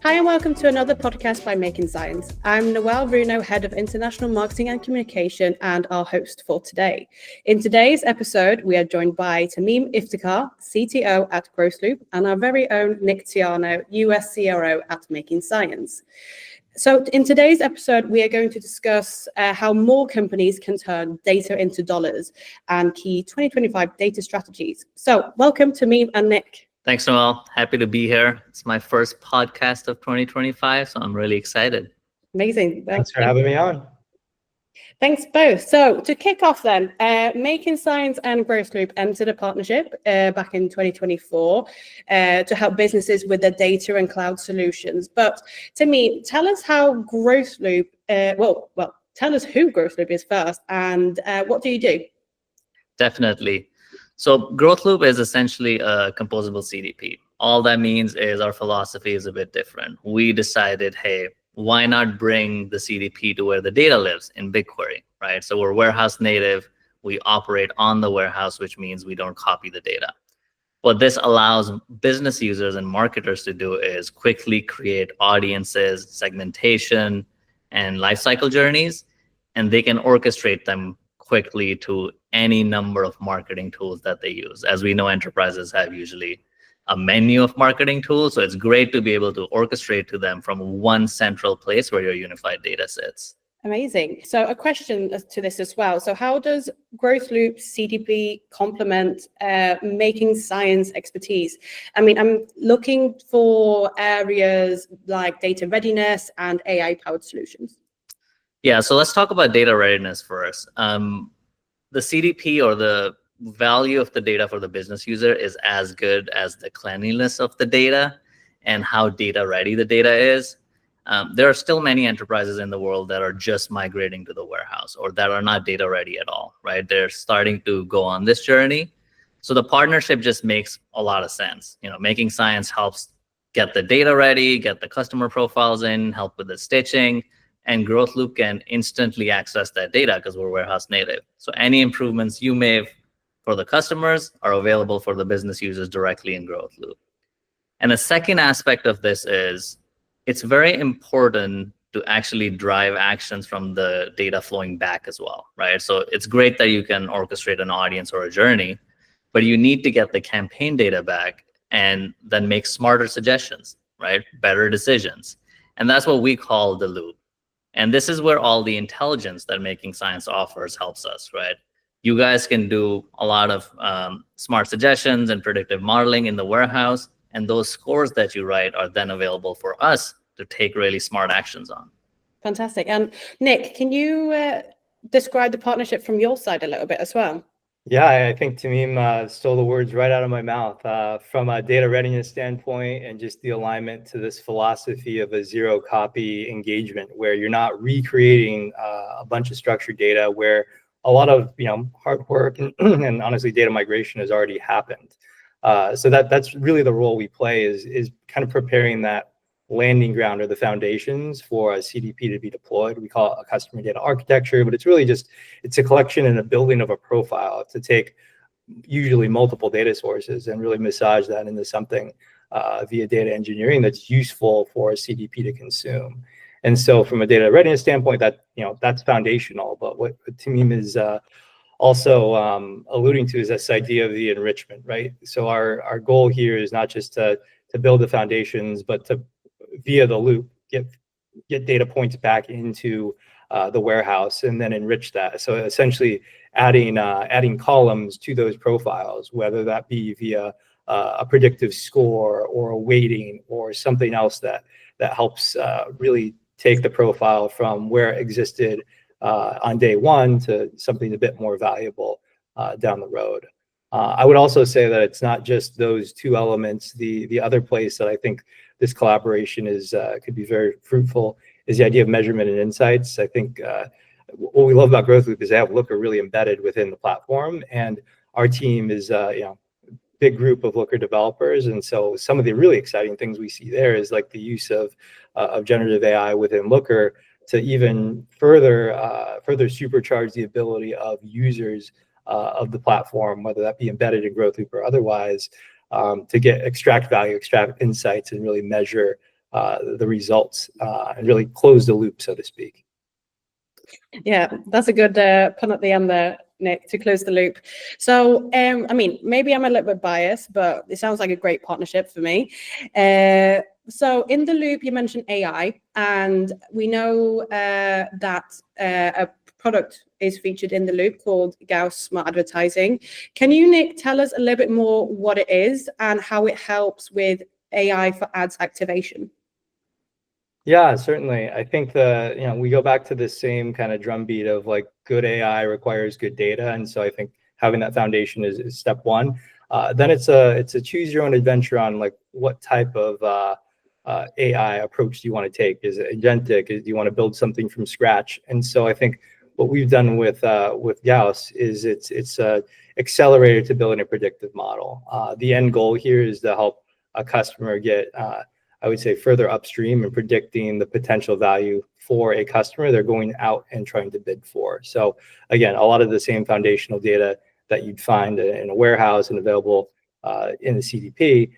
Hi and welcome to another podcast by Making Science. I'm Noelle Runo, Head of International Marketing and Communication and our host for today. In today's episode, we are joined by Tamim Iftikhar, CTO at GrowthLoop, and our very own Nick Tiano, US CRO at Making Science. So in today's episode, we are going to discuss how more companies can turn data into dollars and key 2025 data strategies. So welcome Tamim and Nick. Thanks, Noelle. Happy to be here. It's my first podcast of 2025, so I'm really excited. Amazing. Thanks for having me on. Thanks both. So to kick off then, Making Science and GrowthLoop entered a partnership back in 2024 to help businesses with their data and cloud solutions. But to me, tell us how GrowthLoop, tell us who GrowthLoop is first and what do you do? Definitely. So GrowthLoop is essentially a composable CDP. All that means is our philosophy is a bit different. We decided, hey, why not bring the CDP to where the data lives in BigQuery, right? So we're warehouse native. We operate on the warehouse, which means we don't copy the data. What this allows business users and marketers to do is quickly create audiences, segmentation, and lifecycle journeys, and they can orchestrate them quickly to any number of marketing tools that they use. As we know, enterprises have usually a menu of marketing tools, so it's great to be able to orchestrate to them from one central place where your unified data sits. Amazing. So a question to this as well. So how does GrowthLoop CDP complement Making Science expertise? I mean, I'm looking for areas like data readiness and AI-powered solutions. Yeah, so let's talk about data readiness first. The CDP, or the value of the data for the business user, is as good as the cleanliness of the data and how data ready the data is. There are still many enterprises in the world that are just migrating to the warehouse or that are not data ready at all, right? They're starting to go on this journey. So the partnership just makes a lot of sense. You know, Making Science helps get the data ready, get the customer profiles in, help with the stitching, and GrowthLoop can instantly access that data because we're warehouse native. So any improvements you make for the customers are available for the business users directly in GrowthLoop. And the second aspect of this is it's very important to actually drive actions from the data flowing back as well, right? So it's great that you can orchestrate an audience or a journey, but you need to get the campaign data back and then make smarter suggestions, right? Better decisions. And that's what we call the loop. And this is where all the intelligence that Making Science offers helps us, right? You guys can do a lot of smart suggestions and predictive modeling in the warehouse, and those scores that you write are then available for us to take really smart actions on. Fantastic. And Nick, can you describe the partnership from your side a little bit as well? Yeah, I think Tamim stole the words right out of my mouth. From a data readiness standpoint and just the alignment to this philosophy of a zero copy engagement, where you're not recreating a bunch of structured data, where a lot of hard work and honestly data migration has already happened. So that's really the role we play, is kind of preparing that landing ground or the foundations for a CDP to be deployed. We call it a customer data architecture, but it's really just, it's a collection and a building of a profile to take usually multiple data sources and really massage that into something via data engineering that's useful for a CDP to consume. And so from a data readiness standpoint, that's foundational. But what Tamim is also alluding to is this idea of the enrichment, right? So our goal here is not just to build the foundations, but to, via the loop, get data points back into the warehouse and then enrich that. So essentially adding columns to those profiles, whether that be via a predictive score or a weighting or something else that helps really take the profile from where it existed on day one to something a bit more valuable down the road. I would also say that it's not just those two elements. The other place that I think this collaboration could be very fruitful is the idea of measurement and insights. I think what we love about GrowthLoop is they have Looker really embedded within the platform, and our team is big group of Looker developers. And so some of the really exciting things we see there is like the use of generative AI within Looker to even further supercharge the ability of users of the platform, whether that be embedded in GrowthLoop or otherwise, to extract value, extract insights, and really measure the results and really close the loop, so to speak. Yeah, that's a good pun at the end there, Nick, to close the loop. So, I mean, maybe I'm a little bit biased, but it sounds like a great partnership for me. So in the loop, you mentioned AI, and we know that a product is featured in the loop called Gauss Smart Advertising. Can you, Nick, tell us a little bit more what it is and how it helps with AI for ads activation? Yeah, certainly. I think we go back to the same kind of drumbeat of like good AI requires good data. And so I think having that foundation is step one. Then it's a choose your own adventure on like what type of AI approach do you want to take? Is it agentic? Do you want to build something from scratch? And so I think what we've done with Gauss is it's accelerated to building a predictive model. The end goal here is to help a customer get I would say further upstream in predicting the potential value for a customer they're going out and trying to bid for. So again, a lot of the same foundational data that you'd find in a warehouse and available in the CDP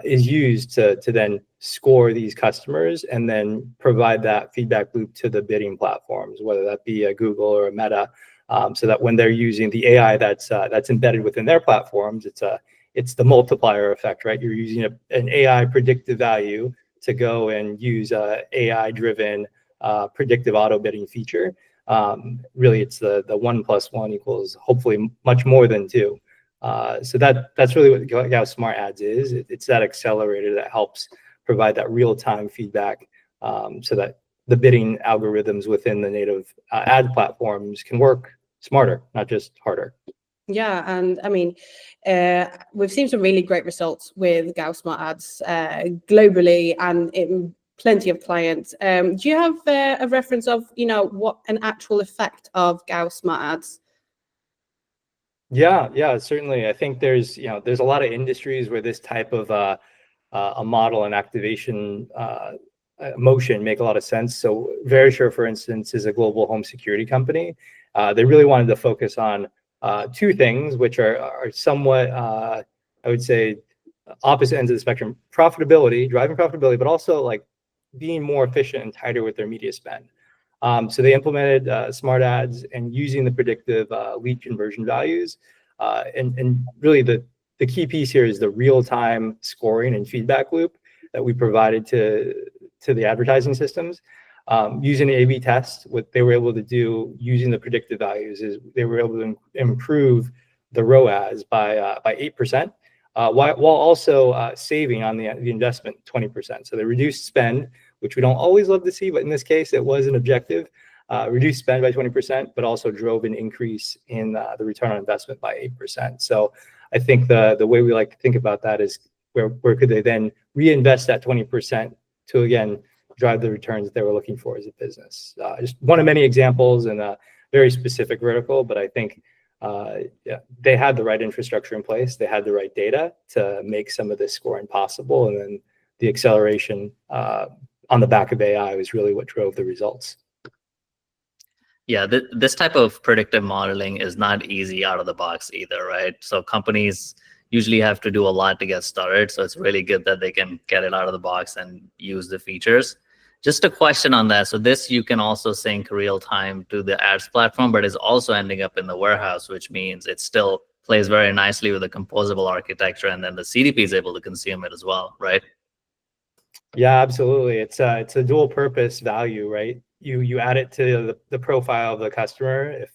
is used to then score these customers and then provide that feedback loop to the bidding platforms, whether that be a Google or a Meta, so that when they're using the AI that's embedded within their platforms, it's the multiplier effect, right? You're using an AI predictive value to go and use a AI-driven predictive auto bidding feature. Really, it's the 1 + 1 equals hopefully much more than 2. So that's really what Gauss Smart Ads is. It's that accelerator that helps provide that real-time feedback so that the bidding algorithms within the native ad platforms can work smarter, not just harder. Yeah, and I mean, we've seen some really great results with Gauss Smart Ads globally and in plenty of clients. Do you have a reference of, what an actual effect of Gauss Smart Ads? Yeah, certainly. I think there's a lot of industries where this type of a model and activation motion make a lot of sense. So Verisure, for instance, is a global home security company. They really wanted to focus on two things, which are somewhat, I would say, opposite ends of the spectrum: profitability, driving profitability, but also like being more efficient and tighter with their media spend. So they implemented smart ads and using the predictive lead conversion values. And really the key piece here is the real-time scoring and feedback loop that we provided to the advertising systems. Using the A/B test, what they were able to do using the predictive values is they were able to improve the ROAS by 8%, while also saving on the investment 20%. So they reduced spend, which we don't always love to see, but in this case, it was an objective. Reduced spend by 20%, but also drove an increase in the return on investment by 8%. So I think the way we like to think about that is where could they then reinvest that 20% to, again, drive the returns that they were looking for as a business. Just one of many examples in a very specific vertical, but I think they had the right infrastructure in place. They had the right data to make some of this scoring possible. And then the acceleration on the back of AI was really what drove the results. Yeah, this type of predictive modeling is not easy out of the box either, right? So companies usually have to do a lot to get started. So it's really good that they can get it out of the box and use the features. Just a question on that. So this you can also sync real time to the ads platform, but it's also ending up in the warehouse, which means it still plays very nicely with the composable architecture, and then the CDP is able to consume it as well, right? Yeah, absolutely. It's a dual purpose value, right? You add it to the profile of the customer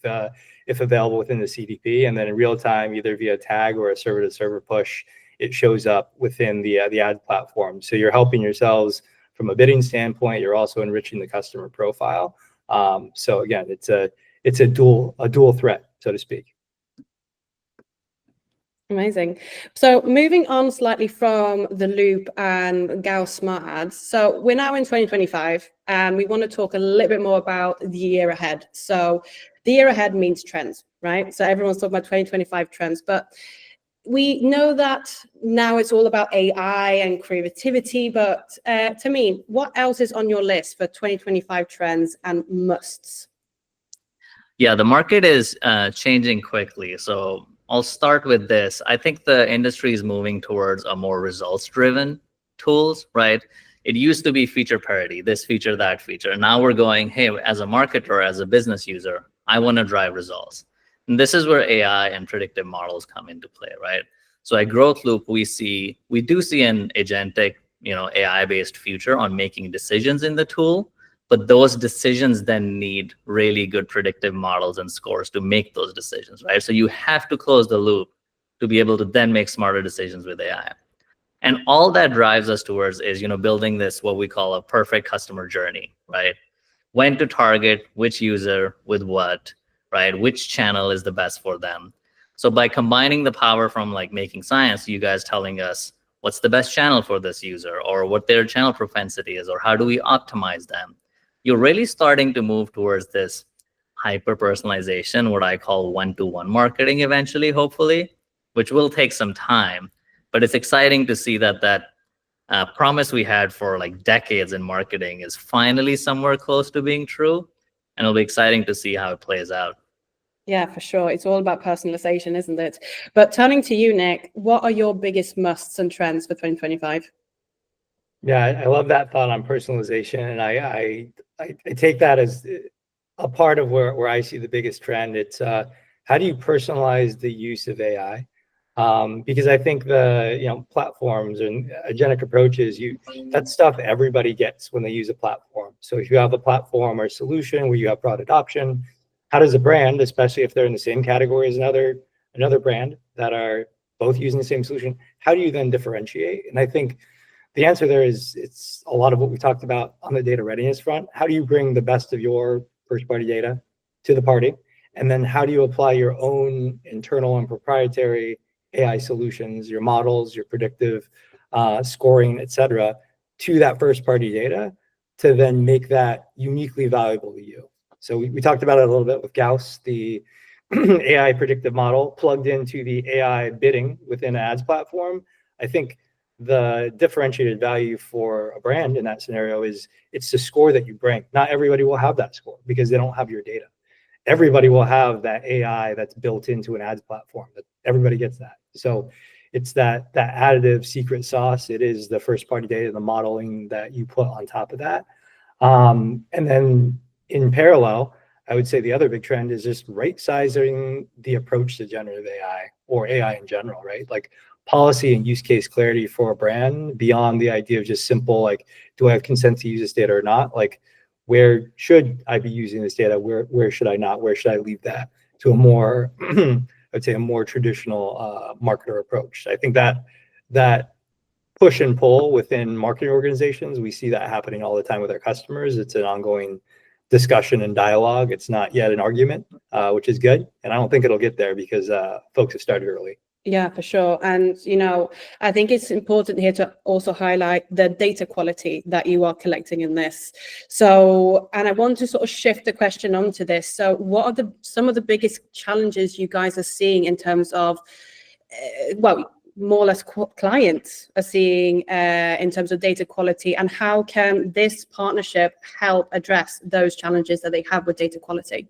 if available within the CDP, and then in real time, either via tag or a server to server push, it shows up within the ad platform. So you're helping yourselves from a bidding standpoint. You're also enriching the customer profile. So again, it's a dual threat, so to speak. Amazing. So moving on slightly from the loop and Gauss Smart Ads. So we're now in 2025 and we want to talk a little bit more about the year ahead. So the year ahead means trends, right? So everyone's talking about 2025 trends, but we know that now it's all about AI and creativity, but to me, what else is on your list for 2025 trends and musts? Yeah, the market is changing quickly. So I'll start with this. I think the industry is moving towards a more results-driven tools, right? It used to be feature parity, this feature, that feature. And now we're going, hey, as a marketer, as a business user, I want to drive results. And this is where AI and predictive models come into play, right? So at GrowthLoop, we do see an agentic, AI-based future on making decisions in the tool, but those decisions then need really good predictive models and scores to make those decisions, right? So you have to close the loop to be able to then make smarter decisions with AI. And all that drives us towards is, building this, what we call a perfect customer journey, right? When to target which user with what, right? Which channel is the best for them. So by combining the power from like Making Science, you guys telling us what's the best channel for this user, or what their channel propensity is, or how do we optimize them, you're really starting to move towards this hyper personalization, what I call one-to-one marketing eventually, hopefully, which will take some time. But it's exciting to see that promise we had for like decades in marketing is finally somewhere close to being true. And it'll be exciting to see how it plays out. Yeah, for sure. It's all about personalization, isn't it? But turning to you, Nick, what are your biggest musts and trends for 2025? Yeah, I love that thought on personalization. And I take that as a part of where I see the biggest trend. It's how do you personalize the use of AI? Because I think the platforms and agentic approaches, that's stuff everybody gets when they use a platform. So if you have a platform or solution where you have broad adoption, how does a brand, especially if they're in the same category as another brand that are both using the same solution, how do you then differentiate? And I think the answer there is it's a lot of what we talked about on the data readiness front. How do you bring the best of your first-party data to the party? And then how do you apply your own internal and proprietary AI solutions, your models, your predictive scoring, et cetera, to that first-party data to then make that uniquely valuable to you? So we talked about it a little bit with Gauss, the AI predictive model plugged into the AI bidding within an ads platform. I think the differentiated value for a brand in that scenario is it's the score that you bring. Not everybody will have that score because they don't have your data. Everybody will have that AI that's built into an ads platform, but everybody gets that. So it's that additive secret sauce. It is the first party data, the modeling that you put on top of that. And then in parallel, I would say the other big trend is just right sizing the approach to generative AI or AI in general, right? Like policy and use case clarity for a brand beyond the idea of just simple, like, do I have consent to use this data or not? Like, where should I be using this data? Where should I not? Where should I leave that to a more, I'd say a more traditional marketer approach? I think that push and pull within marketing organizations, we see that happening all the time with our customers. It's an ongoing discussion and dialogue. It's not yet an argument, which is good. And I don't think it'll get there because folks have started early. Yeah, for sure. And, I think it's important here to also highlight the data quality that you are collecting in this. So, and I want to sort of shift the question onto this. So what are some of the biggest challenges you guys are seeing in terms of, more or less clients are seeing in terms of data quality, and how can this partnership help address those challenges that they have with data quality?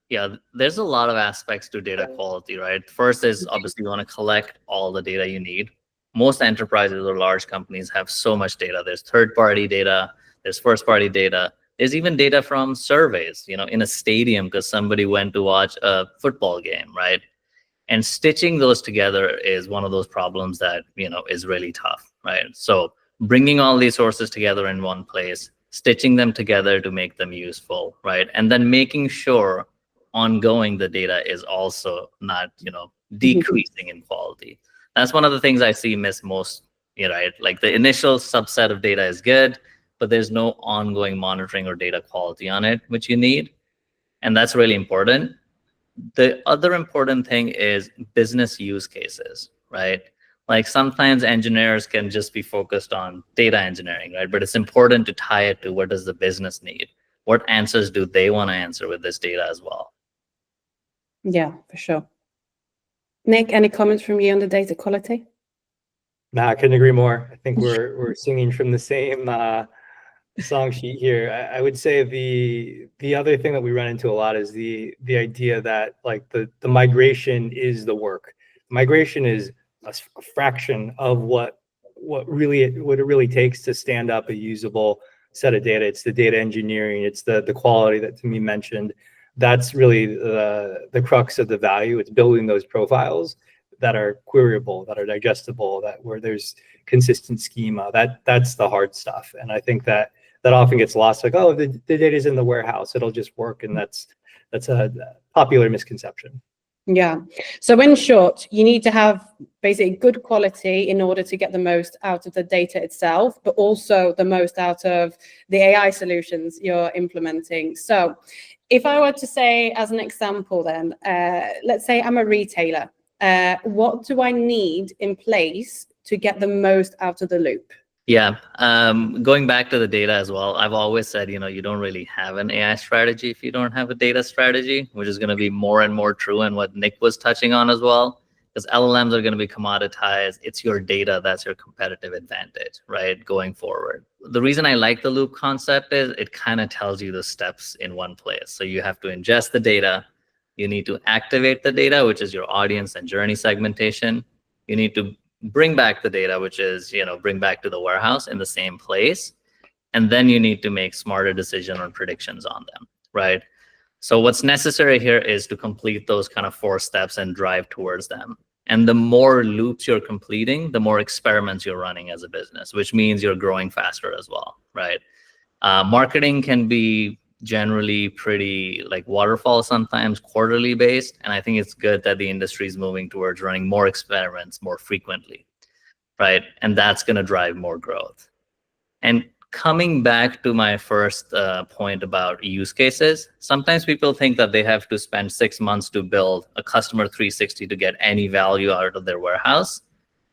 Yeah, there's a lot of aspects to data quality, right? First is obviously you want to collect all the data you need. Most enterprises or large companies have so much data. There's third-party data, there's first-party data, there's even data from surveys, in a stadium because somebody went to watch a football game, right? And stitching those together is one of those problems that, is really tough, right? So bringing all these sources together in one place, stitching them together to make them useful, right? And then making sure ongoing the data is also not decreasing in quality. That's one of the things I see miss most, right? Like the initial subset of data is good, but there's no ongoing monitoring or data quality on it, which you need. And that's really important. The other important thing is business use cases, right? Like sometimes engineers can just be focused on data engineering, right? But it's important to tie it to what does the business need? What answers do they want to answer with this data as well? Yeah, for sure. Nick, any comments from you on the data quality? No, I couldn't agree more. I think we're singing from the same song sheet here. I would say the other thing that we run into a lot is the idea that like the migration is the work. Migration is a fraction of what what it really takes to stand up a usable set of data. It's the data engineering, it's the quality that Tamim mentioned. That's really the crux of the value. It's building those profiles that are queryable, that are digestible, that where there's consistent schema. That's the hard stuff. And I think that often gets lost. Like, oh, the data is in the warehouse, it'll just work. And that's a popular misconception. Yeah. So in short, you need to have basically good quality in order to get the most out of the data itself, but also the most out of the AI solutions you're implementing. So if I were to say, as an example, then, let's say I'm a retailer, what do I need in place to get the most out of the loop? Yeah, going back to the data as well, I've always said, you don't really have an AI strategy if you don't have a data strategy, which is going to be more and more true, and what Nick was touching on as well, because LLMs are going to be commoditized. It's your data that's your competitive advantage, right, going forward. The reason I like the loop concept is it kind of tells you the steps in one place. So you have to ingest the data. You need to activate the data, which is your audience and journey segmentation. You need to bring back the data, which is, bring back to the warehouse in the same place. And then you need to make smarter decision on predictions on them, right? So what's necessary here is to complete those kind of 4 steps and drive towards them. And the more loops you're completing, the more experiments you're running as a business, which means you're growing faster as well, right? Marketing can be generally pretty like waterfall, sometimes quarterly based. And I think it's good that the industry is moving towards running more experiments more frequently, right? And that's going to drive more growth. And coming back to my first point about use cases, sometimes people think that they have to spend 6 months to build a customer 360 to get any value out of their warehouse.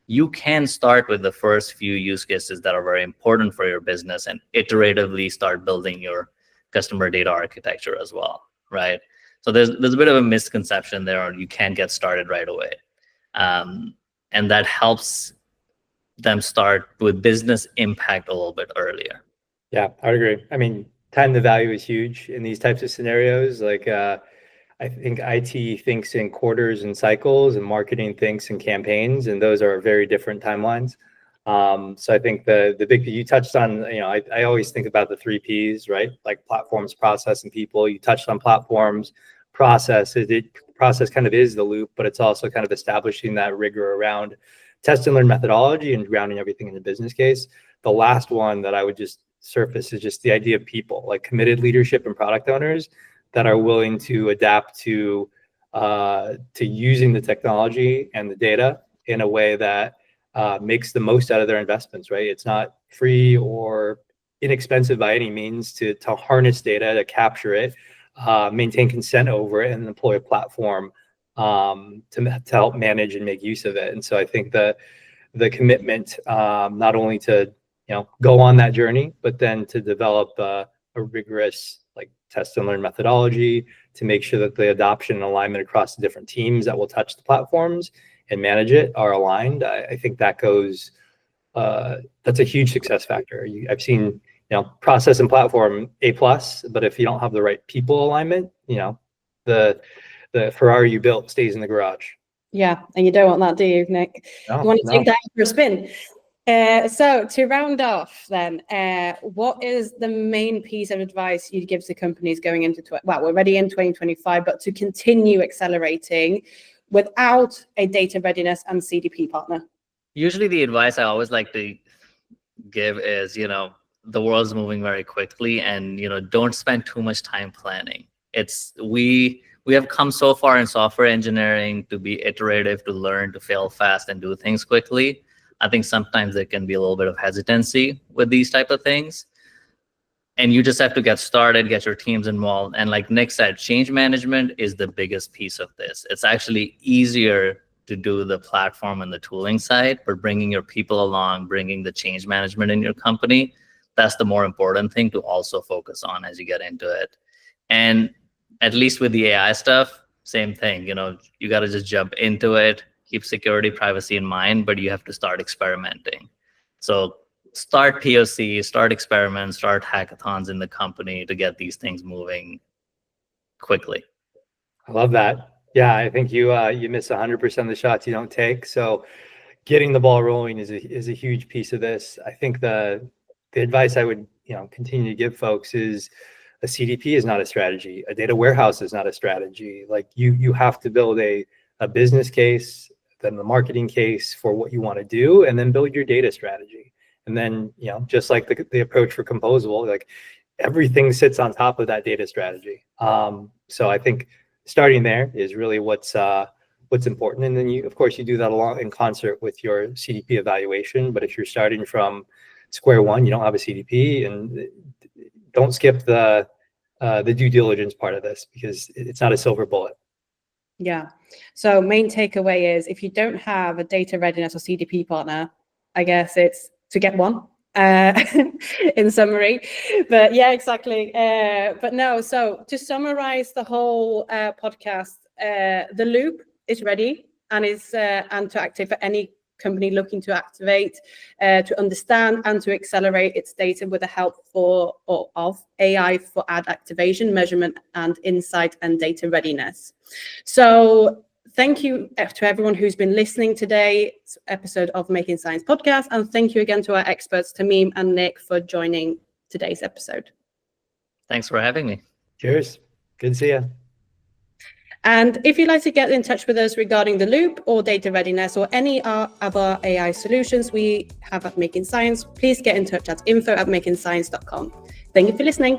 You can start with the first few use cases that are very important for your business and iteratively start building your customer data architecture as well, right? So there's a bit of a misconception there, or you can't get started right away. And that helps them start with business impact a little bit earlier. Yeah, I would agree. I mean, time to value is huge in these types of scenarios. Like, I think IT thinks in quarters and cycles, and marketing thinks in campaigns, and those are very different timelines. So I think the big, you touched on, I always think about the 3 Ps, right? Like platforms, process, and people. You touched on platforms, process. Process kind of is the loop, but it's also kind of establishing that rigor around test and learn methodology and grounding everything in the business case. The last one that I would just surface is just the idea of people, like committed leadership and product owners that are willing to adapt to using the technology and the data in a way that makes the most out of their investments, right? It's not free or inexpensive by any means to harness data, to capture it, maintain consent over it, and deploy a platform to help manage and make use of it. And so I think the commitment, not only to go on that journey, but then to develop a rigorous like test and learn methodology to make sure that the adoption and alignment across the different teams that will touch the platforms and manage it are aligned. I think that goes, that's a huge success factor. I've seen, process and platform A+, but if you don't have the right people alignment, the Ferrari you built stays in the garage. Yeah, and you don't want that, do you, Nick? No, you want to take that for a spin. So to round off then, what is the main piece of advice you'd give to companies going into, we're already in 2025, but to continue accelerating without a data readiness and CDP partner? Usually the advice I always like to give is, the world's moving very quickly, and, don't spend too much time planning. We have come so far in software engineering to be iterative, to learn, to fail fast and do things quickly. I think sometimes there can be a little bit of hesitancy with these type of things. And you just have to get started, get your teams involved. And like Nick said, change management is the biggest piece of this. It's actually easier to do the platform and the tooling side, but bringing your people along, bringing the change management in your company, that's the more important thing to also focus on as you get into it. And at least with the AI stuff, same thing, you got to just jump into it, keep security, privacy in mind, but you have to start experimenting. So start POC, start experiments, start hackathons in the company to get these things moving quickly. I love that. Yeah, I think you miss 100% of the shots you don't take. So getting the ball rolling is a huge piece of this. I think the advice I would continue to give folks is a CDP is not a strategy. A data warehouse is not a strategy. Like you have to build a business case, then the marketing case for what you want to do, and then build your data strategy. And then, just like the approach for composable, like everything sits on top of that data strategy. So I think starting there is really what's important. And then of course, you do that along in concert with your CDP evaluation. But if you're starting from square one, you don't have a CDP, and don't skip the due diligence part of this, because it's not a silver bullet. Yeah. So main takeaway is, if you don't have a data readiness or CDP partner, I guess it's to get one, in summary. But yeah, exactly. But no, so to summarize the whole podcast, the loop is ready and is and to activate for any company looking to activate, to understand and to accelerate its data with the help of AI for ad activation, measurement, and insight and data readiness. So thank you to everyone who's been listening today's episode of Making Science podcast, and thank you again to our experts Tamim and Nick for joining today's episode. Thanks for having me. Cheers. Good to see you. And if you'd like to get in touch with us regarding the loop or data readiness or any other AI solutions we have at Making Science, please get in touch at info@makingscience.com. Thank you for listening.